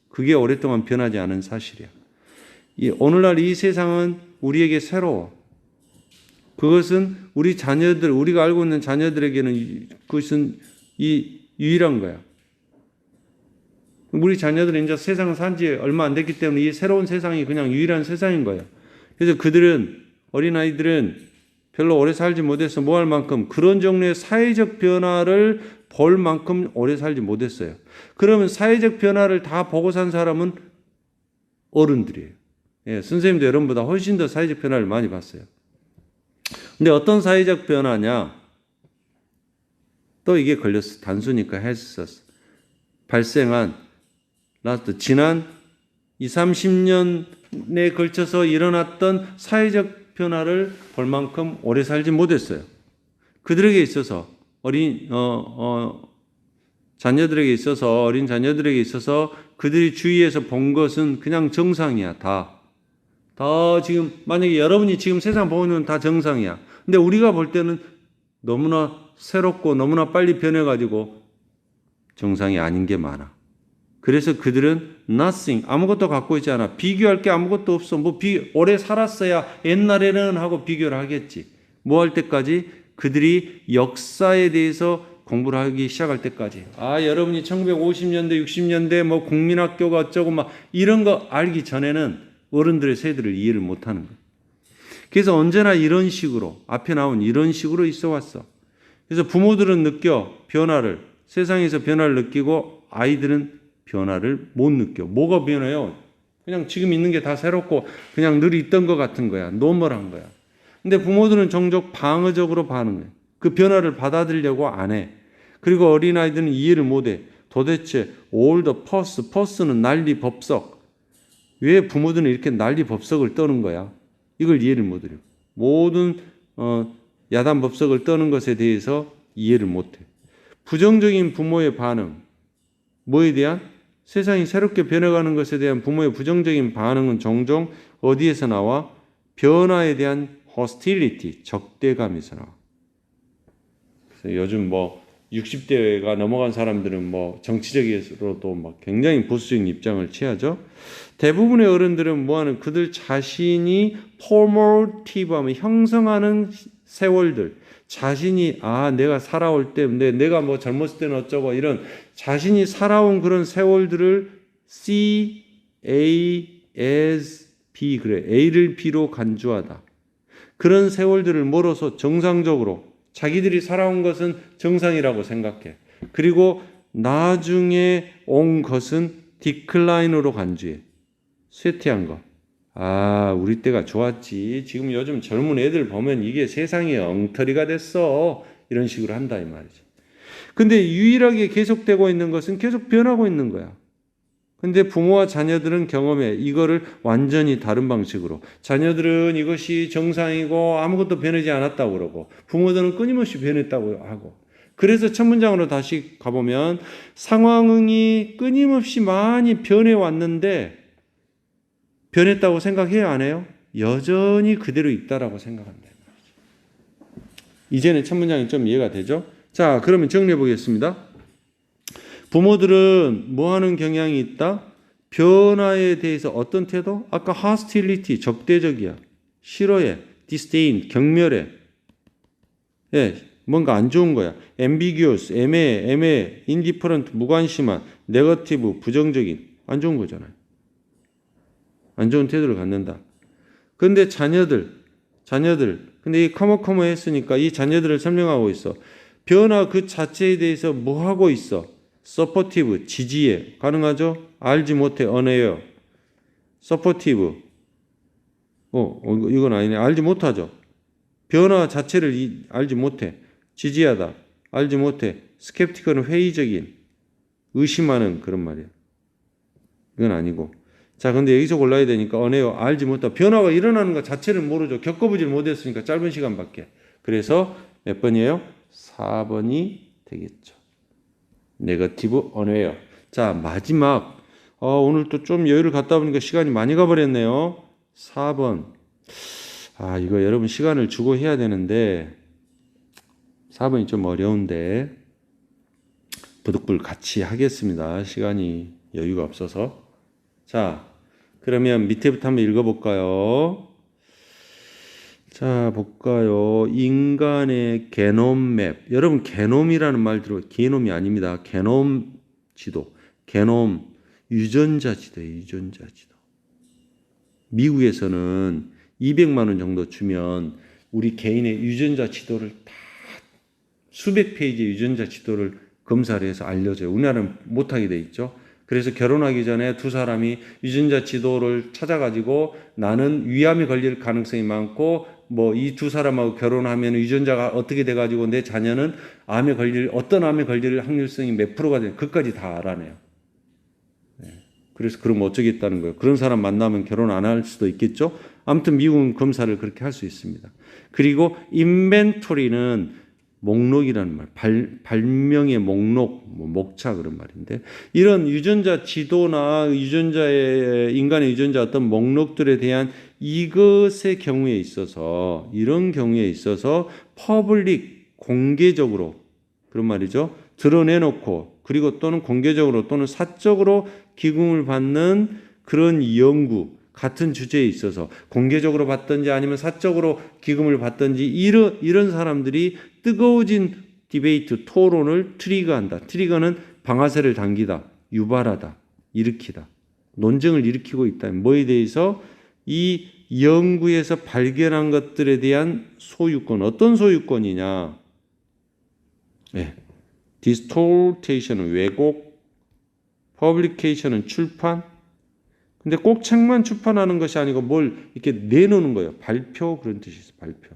그게 오랫동안 변하지 않은 사실이야. 오늘날 이 세상은 우리에게 새로워. 그것은 우리 자녀들, 우리가 알고 있는 자녀들에게는 그것은 유일한 거야. 우리 자녀들은 이제 세상을 산 지 얼마 안 됐기 때문에 이 새로운 세상이 그냥 유일한 세상인 거예요. 그래서 어린아이들은 별로 오래 살지 못해서 뭐 할 만큼 그런 종류의 사회적 변화를 볼 만큼 오래 살지 못했어요. 그러면 사회적 변화를 다 보고 산 사람은 어른들이에요. 예, 선생님도 여러분보다 훨씬 더 사회적 변화를 많이 봤어요. 근데 어떤 사회적 변화냐? 또 이게 걸렸어. 단수니까 했었어. 발생한 지난 20-30년에 걸쳐서 일어났던 사회적 변화를 볼 만큼 오래 살지 못했어요. 그들에게 있어서 어린 자녀들에게 있어서 그들이 주위에서 본 것은 그냥 정상이야. 다 지금 만약에 여러분이 지금 세상 보고 있는 다 정상이야. 근데 우리가 볼 때는 너무나 새롭고 너무나 빨리 변해가지고 정상이 아닌 게 많아. 그래서 그들은 nothing, 아무것도 갖고 있지 않아. 비교할 게 아무것도 없어. 오래 살았어야 옛날에는 하고 비교를 하겠지. 뭐 할 때까지? 그들이 역사에 대해서 공부를 하기 시작할 때까지. 여러분이 1950년대, 60년대 국민학교가 어쩌고 이런 거 알기 전에는 어른들의 세대를 이해를 못 하는 거예요. 그래서 언제나 이런 식으로, 앞에 나온 이런 식으로 있어 왔어. 그래서 부모들은 세상에서 변화를 느끼고 아이들은 변화를 못 느껴. 뭐가 변해요? 그냥 지금 있는 게 다 새롭고 그냥 늘 있던 것 같은 거야. 노멀한 거야. 근데 부모들은 종종 방어적으로 반응해. 그 변화를 받아들이려고 안 해. 그리고 어린아이들은 이해를 못 해. 도대체 all the fuss, fuss는 난리 법석. 왜 부모들은 이렇게 난리 법석을 떠는 거야? 이걸 이해를 못 해요. 모든 야단 법석을 떠는 것에 대해서 이해를 못 해. 부정적인 부모의 반응. 뭐에 대한? 세상이 새롭게 변해가는 것에 대한 부모의 부정적인 반응은 종종 어디에서 나와? 변화에 대한 hostility, 적대감에서 나와. 그래서 요즘 60대가 넘어간 사람들은 정치적으로도 막 굉장히 보수적인 입장을 취하죠. 대부분의 어른들은 뭐하는 그들 자신이 formative 형성하는 세월들, 자신이 내가 살아올 때, 내가 젊었을 때는 어쩌고 이런 자신이 살아온 그런 세월들을 C, A, S, B 그래 A를 B로 간주하다. 그런 세월들을 멀어서 정상적으로 자기들이 살아온 것은 정상이라고 생각해. 그리고 나중에 온 것은 디클라인으로 간주해. 쇠퇴한 거. 우리 때가 좋았지. 지금 요즘 젊은 애들 보면 이게 세상이 엉터리가 됐어. 이런 식으로 한다 이 말이지. 근데 유일하게 계속되고 있는 것은 계속 변하고 있는 거야. 근데 부모와 자녀들은 경험해. 이거를 완전히 다른 방식으로. 자녀들은 이것이 정상이고 아무것도 변하지 않았다고 그러고 부모들은 끊임없이 변했다고 하고. 그래서 첫 문장으로 다시 가보면 상황이 끊임없이 많이 변해왔는데 변했다고 생각해요? 안 해요? 여전히 그대로 있다라고 생각한다. 이제는 첫 문장이 좀 이해가 되죠? 자, 그러면 정리해 보겠습니다. 부모들은 뭐 하는 경향이 있다? 변화에 대해서 어떤 태도? 아까 hostility, 적대적이야. 싫어해. disdain, 경멸해. 뭔가 안 좋은 거야. ambiguous, 애매해. indifferent, 무관심한. negative, 부정적인. 안 좋은 거잖아요. 안 좋은 태도를 갖는다. 그런데 자녀들. 근데 이 커머 했으니까 이 자녀들을 설명하고 있어. 변화 그 자체에 대해서 뭐 하고 있어? 서포티브, 지지해. 가능하죠? 알지 못해, unaware. 서포티브. 이건 아니네. 알지 못하죠. 변화 자체를 알지 못해. 지지하다. 알지 못해. 스캡티컬은 회의적인, 의심하는 그런 말이야. 이건 아니고. 자, 근데 여기서 골라야 되니까 unaware, 알지 못하다. 변화가 일어나는 것 자체를 모르죠. 겪어보질 못했으니까 짧은 시간밖에. 그래서 몇 번이에요? 4번이 되겠죠. 네거티브 unaware. 자, 마지막. 오늘 또 좀 여유를 갖다 보니까 시간이 많이 가버렸네요. 4번. 이거 여러분 시간을 주고 해야 되는데 4번이 좀 어려운데 부득불 같이 하겠습니다. 시간이 여유가 없어서. 자, 그러면 밑에부터 한번 읽어볼까요? 자, 볼까요? 인간의 게놈 맵. 여러분, 게놈이라는 말 들어, 게놈이 아닙니다. 게놈 지도. 게놈, 유전자 지도예요, 유전자 지도. 미국에서는 200만 원 정도 주면 우리 개인의 유전자 지도를 다 수백 페이지의 유전자 지도를 검사를 해서 알려줘요. 우리나라는 못하게 돼 있죠. 그래서 결혼하기 전에 두 사람이 유전자 지도를 찾아가지고 나는 위암에 걸릴 가능성이 많고 이 두 사람하고 결혼하면 유전자가 어떻게 돼가지고 내 자녀는 어떤 암에 걸릴 확률성이 몇 프로가 되는 그것까지 다 알아내요. 그래서 그럼 어쩌겠다는 거예요. 그런 사람 만나면 결혼 안 할 수도 있겠죠. 아무튼 미국은 검사를 그렇게 할 수 있습니다. 그리고 인벤토리는 목록이라는 말, 발명의 목록, 목차 그런 말인데 이런 유전자 지도나 인간의 유전자 어떤 목록들에 대한 이것의 경우에 있어서 이런 경우에 있어서 퍼블릭 공개적으로 그런 말이죠. 드러내놓고 그리고 또는 공개적으로 또는 사적으로 기금을 받는 그런 연구 같은 주제에 있어서 공개적으로 받든지 아니면 사적으로 기금을 받든지 이런 사람들이 뜨거워진 디베이트, 토론을 트리거한다. 트리거는 방아쇠를 당기다, 유발하다, 일으키다. 논쟁을 일으키고 있다. 뭐에 대해서? 이 연구에서 발견한 것들에 대한 소유권. 어떤 소유권이냐? distortion은 왜곡, 퍼블리케이션은 출판. 근데 꼭 책만 출판하는 것이 아니고 뭘 이렇게 내놓는 거예요. 발표 그런 뜻이 있어요. 발표.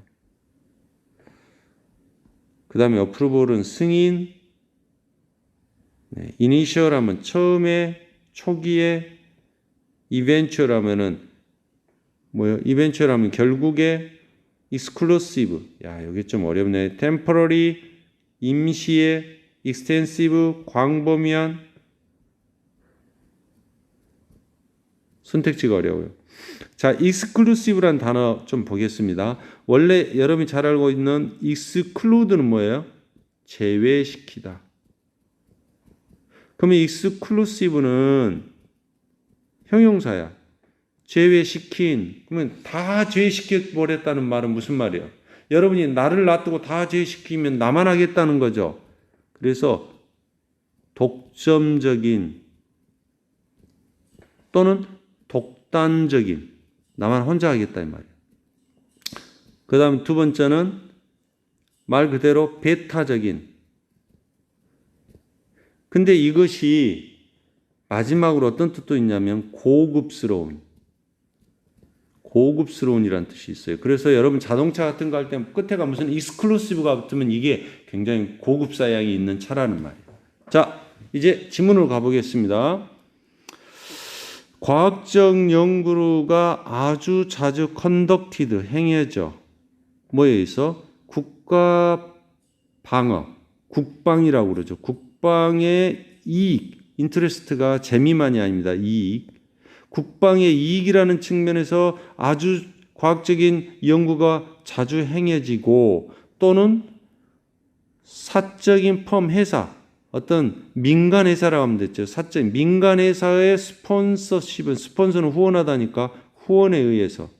그 다음에 어프로볼은 승인. 네. 이니셜 하면 처음에, 초기에. 이벤츄얼 하면은 뭐요? 이벤츄얼 하면 결국에. exclusive. 야, 이게 좀 어렵네. temporary, 임시에. extensive, 광범위한. 선택지가 어려워요. 자, exclusive란 단어 좀 보겠습니다. 원래 여러분이 잘 알고 있는 exclude는 뭐예요? 제외시키다. 그러면 exclusive는 형용사야. 제외시킨. 그러면 다 제외시켜버렸다는 말은 무슨 말이에요? 여러분이 나를 놔두고 다 제외시키면 나만 하겠다는 거죠. 그래서 독점적인 또는 독단적인, 나만 혼자 하겠다 이 말이에요. 그 다음 두 번째는 말 그대로 배타적인. 근데 이것이 마지막으로 어떤 뜻도 있냐면 고급스러운이라는 뜻이 있어요. 그래서 여러분 자동차 같은 거 할 때 끝에가 무슨 익스클루시브가 붙으면 이게 굉장히 고급 사양이 있는 차라는 말이에요. 자, 이제 지문으로 가보겠습니다. 과학적 연구가 아주 자주 컨덕티드 행해져. 뭐에 의해서? 국가 방어, 국방이라고 그러죠. 국방의 이익, 인트레스트가 재미만이 아닙니다. 이익. 국방의 이익이라는 측면에서 아주 과학적인 연구가 자주 행해지고 또는 사적인 펌 회사, 어떤 민간 회사라고 하면 됐죠. 사적 민간 회사의 스폰서십은 스폰서는 후원하다니까 후원에 의해서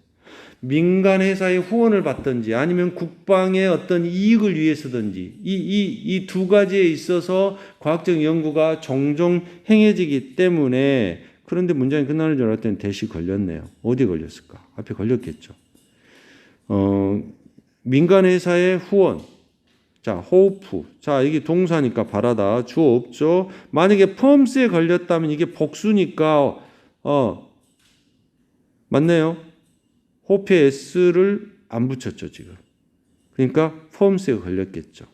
민간 회사의 후원을 받든지 아니면 국방의 어떤 이익을 위해서든지 이 두 가지에 있어서 과학적 연구가 종종 행해지기 때문에 그런데 문장이 끝나는 줄 알았더니 대시 걸렸네요. 어디 걸렸을까? 앞에 걸렸겠죠. 민간 회사의 후원. 자, 호프. 자, 이게 동사니까 바라다. 주어 없죠. 만약에 펌스에 걸렸다면 이게 복수니까 맞네요. 호프에 s를 안 붙였죠, 지금. 그러니까 펌스에 걸렸겠죠.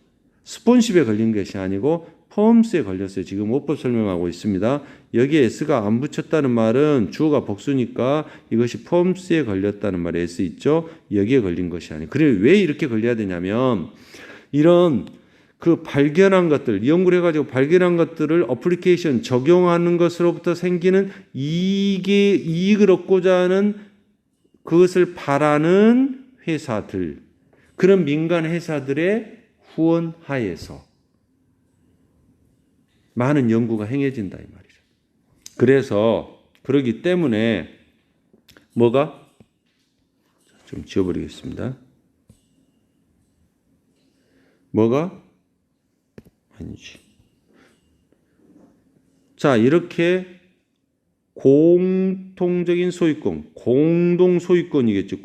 스폰십에 걸린 것이 아니고 펌스에 걸렸어요. 지금 어법 설명하고 있습니다. 여기에 s가 안 붙였다는 말은 주어가 복수니까 이것이 펌스에 걸렸다는 말에 s 있죠. 여기에 걸린 것이 아니에요. 그래 왜 이렇게 걸려야 되냐면 이런 그 발견한 것들, 연구를 해가지고 발견한 것들을 어플리케이션 적용하는 것으로부터 생기는 이익을 얻고자 하는 그것을 바라는 회사들, 그런 민간 회사들의 후원 하에서 많은 연구가 행해진다 이 말이죠. 그래서 그러기 때문에 뭐가? 좀 지워버리겠습니다. 뭐가? 아니지. 자, 이렇게 공통적인 소유권, 공동소유권이겠죠.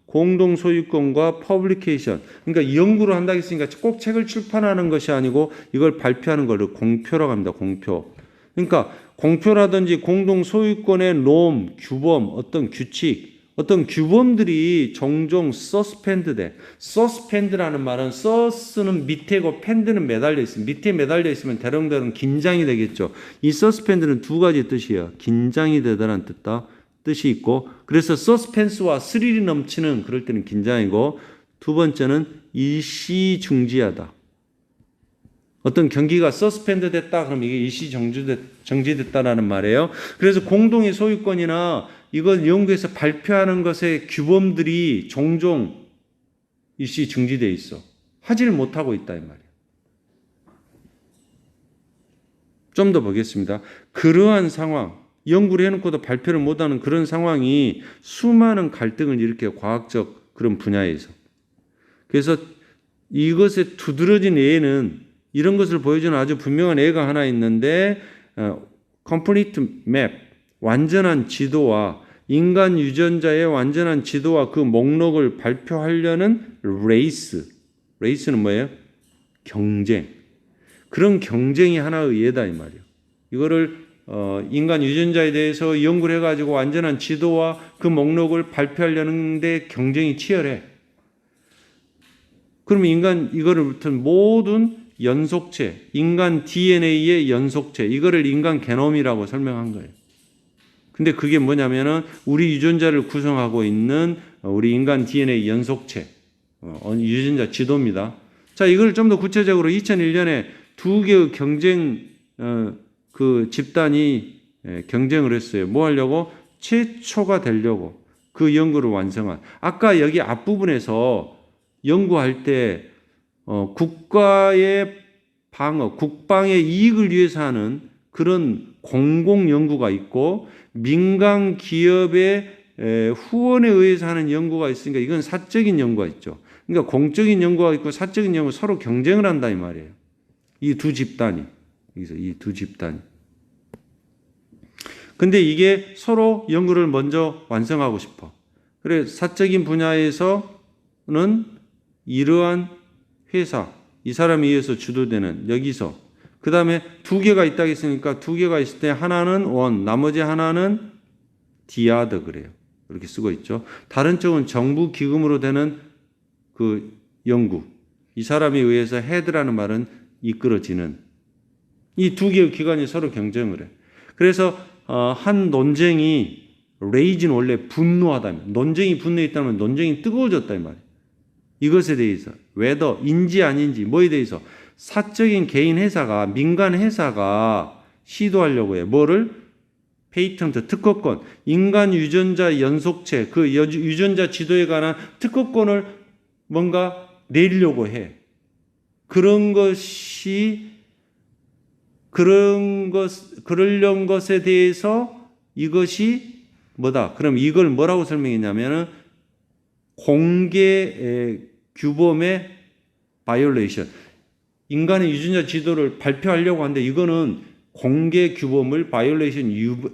공동소유권과 퍼블리케이션. 그러니까 연구를 한다고 했으니까 꼭 책을 출판하는 것이 아니고 이걸 발표하는 것을 공표라고 합니다. 공표. 그러니까 공표라든지 공동소유권의 놈, 규범, 어떤 규칙, 어떤 규범들이 종종 서스펜드돼. 서스펜드라는 말은 서스는 밑에고 펜드는 매달려 있습니다. 밑에 매달려 있으면 대롱대롱 긴장이 되겠죠. 이 서스펜드는 두 가지 뜻이에요. 긴장이 되다라는 뜻이 있고, 그래서 서스펜스와 스릴이 넘치는 그럴 때는 긴장이고, 두 번째는 일시 중지하다. 어떤 경기가 서스펜드 됐다 그러면 이게 일시 정지됐다라는 말이에요. 그래서 공동의 소유권이나 이걸 연구해서 발표하는 것의 규범들이 종종 일시 중지되어 있어. 하지를 못하고 있다 이 말이에요. 좀 더 보겠습니다. 그러한 상황, 연구를 해놓고도 발표를 못하는 그런 상황이 수많은 갈등을 일으켜요. 과학적 그런 분야에서. 그래서 이것에 두드러진 예는 이런 것을 보여주는 아주 분명한 예가 하나 있는데 complete map, 완전한 지도와 인간 유전자의 완전한 지도와 그 목록을 발표하려는 레이스는 뭐예요? 경쟁. 그런 경쟁이 하나의 예다 이 말이에요. 이거를 인간 유전자에 대해서 연구를 해가지고 완전한 지도와 그 목록을 발표하려는데 경쟁이 치열해. 그러면 이거를 붙은 모든 연속체, 인간 DNA의 연속체, 이거를 인간 게놈이라고 설명한 거예요. 근데 그게 뭐냐면은 우리 유전자를 구성하고 있는 우리 인간 DNA 연속체, 유전자 지도입니다. 자, 이걸 좀 더 구체적으로 2001년에 두 개의 그 집단이 경쟁을 했어요. 뭐 하려고? 최초가 되려고 그 연구를 완성한. 아까 여기 앞부분에서 연구할 때 국가의 방어, 국방의 이익을 위해서 하는 그런 공공 연구가 있고 민간 기업의 후원에 의해서 하는 연구가 있으니까 이건 사적인 연구가 있죠. 그러니까 공적인 연구가 있고 사적인 연구 서로 경쟁을 한다 이 말이에요. 이 두 집단이. 여기서 이 두 집단이. 근데 이게 서로 연구를 먼저 완성하고 싶어. 그래 사적인 분야에서는 이러한 회사, 이 사람에 의해서 주도되는 여기서 그 다음에 두 개가 있다고 했으니까 두 개가 있을 때 하나는 원, 나머지 하나는 디아드 그래요. 이렇게 쓰고 있죠. 다른 쪽은 정부 기금으로 되는 그 연구. 이 사람에 의해서 헤드라는 말은 이끌어지는 이 두 개의 기관이 서로 경쟁을 해. 그래서 한 논쟁이 레이진 원래 분노하다면 논쟁이 분노했다면 논쟁이 뜨거워졌다 이 말이에요. 이것에 대해서 인지 아닌지 뭐에 대해서 사적인 개인 회사가 민간 회사가 시도하려고 해. 뭐를? 페이턴트 특허권, 인간 유전자 연속체 그 유전자 지도에 관한 특허권을 뭔가 내리려고 해. 그러려는 것에 대해서 이것이 뭐다? 그럼 이걸 뭐라고 설명했냐면은 공개 규범의 바이올레이션. 인간의 유전자 지도를 발표하려고 하는데 이거는 공개 규범을 바이올레이션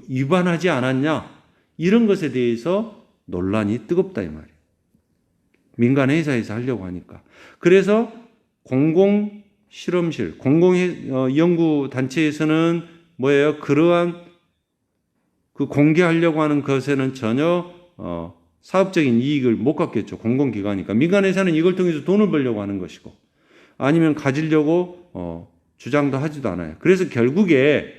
위반하지 않았냐? 이런 것에 대해서 논란이 뜨겁다 이 말이에요. 민간 회사에서 하려고 하니까. 그래서 공공 실험실, 공공 연구 단체에서는 뭐예요? 그러한 그 공개하려고 하는 것에는 전혀 사업적인 이익을 못 갖겠죠. 공공기관이니까. 민간 회사는 이걸 통해서 돈을 벌려고 하는 것이고 아니면 가지려고 주장도 하지도 않아요. 그래서 결국에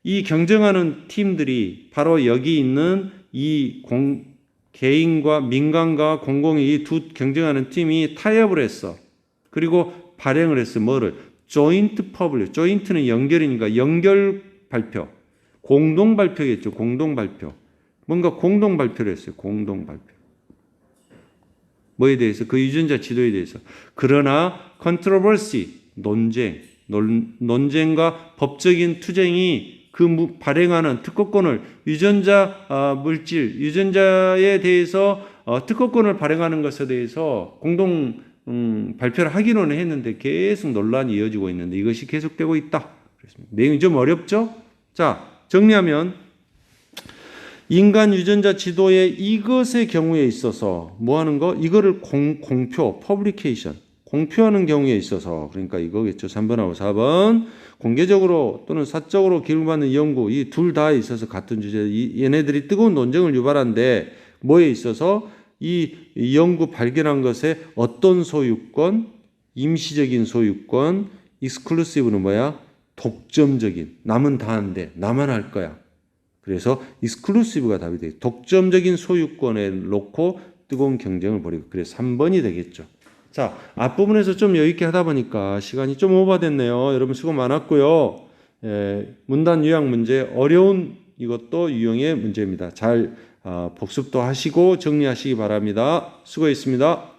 이 경쟁하는 팀들이 바로 여기 있는 이 개인과 민간과 공공의 이 두 경쟁하는 팀이 타협을 했어. 그리고 발행을 했어. 뭐를? 조인트 퍼블릭. 조인트는 연결이니까 연결 발표. 공동 발표겠죠. 공동 발표. 뭔가 공동 발표를 했어요. 공동 발표. 뭐에 대해서? 그 유전자 지도에 대해서. 그러나 컨트로버시, 논쟁과 법적인 투쟁이 그 발행하는 특허권을 유전자 물질, 유전자에 대해서 특허권을 발행하는 것에 대해서 공동 발표를 하기로는 했는데 계속 논란이 이어지고 있는데 이것이 계속되고 있다. 그렇습니다. 내용이 좀 어렵죠? 자, 정리하면 인간 유전자 지도의 이것의 경우에 있어서 뭐 하는 거? 이거를 공표, 퍼블리케이션, 공표하는 경우에 있어서 그러니까 이거겠죠. 3번하고 4번. 공개적으로 또는 사적으로 기록받는 연구 이 둘 다에 있어서 같은 주제 얘네들이 뜨거운 논쟁을 유발한데 뭐에 있어서 이 연구 발견한 것에 어떤 소유권, 임시적인 소유권, 익스클루시브는 뭐야? 독점적인. 남은 다 한대. 나만 할 거야. 그래서 익스클루시브가 답이 돼요. 독점적인 소유권에 놓고 뜨거운 경쟁을 벌이고 그래서 3번이 되겠죠. 자, 앞부분에서 좀 여유 있게 하다 보니까 시간이 좀 오버됐네요. 여러분 수고 많았고요. 문단 요약 문제 어려운 이것도 유형의 문제입니다. 잘 복습도 하시고 정리하시기 바랍니다. 수고했습니다.